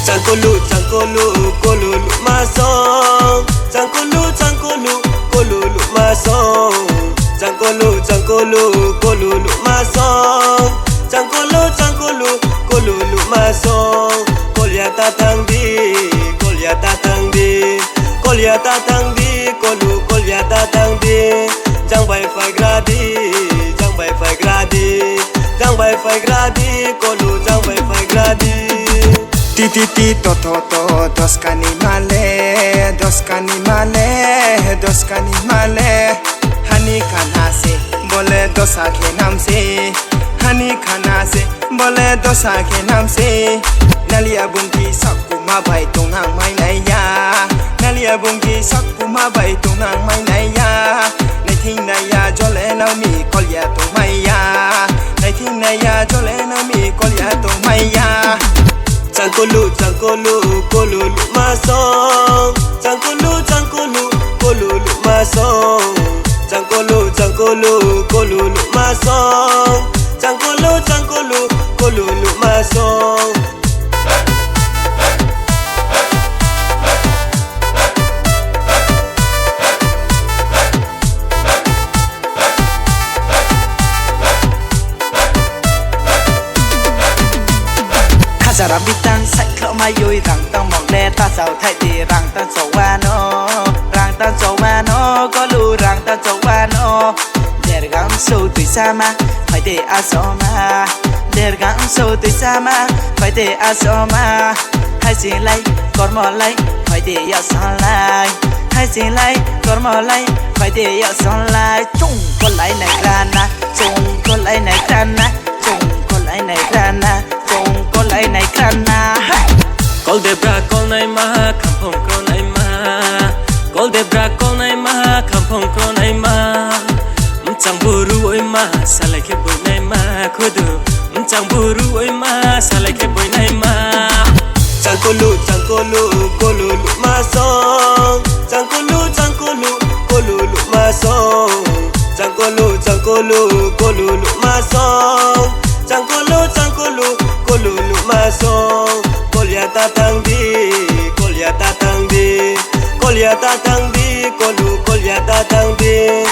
Cangkulu, kolulu masong. Cangkulu, kolulu masong. Cangkulu, kolulu masong. Cangkulu, kolulu masong. Kolya tatang di, kolu kolya tatang di. Jang bai fai gradi, kolu jang bai fai gradi. Titi to doskani male hani khana se bole dosa ke naam se hani khana se bole dosa ke naam se nalia bungi sakuma bai tonang mai nai ya nalia bungi sakuma bai tonang mai nai ya nai thing nai ya jole nau mi kolya to mai ya nai thing nai ya jole nau mi kolya to mai ya Cangkulu, kolulu masong. Cangkulu, kolulu masong. Cangkulu, kolulu masong. Cangkulu, kolulu masong. Ra bitang sai khlo mai yoi rang tang mong le ta sao thai ti rang ta zo wa no có lu rang ta zo wa no der gam so tui sama phải để a so ma der gam so tui sama phải để a so ma hai xin lai còn mò lai phải để ya san lai hai xin lai còn mò lai phải để ya san lai chung con lai này rana chung con lai này rana chung con lai này rana con lại này khana Col debra col này ma kampong col này ma Col debra col này ma kampong col này ma Mchang buru oi ma salai ke boy này ma khodu Mchang buru oi ma salai ke boy này ma Cangkulu, kolulu masong. Cangkulu, kolulu masong. Cangkulu, kolulu masong. Cangkulu, kolulu masong. Kolya tatang di, kolu kolya tatang di.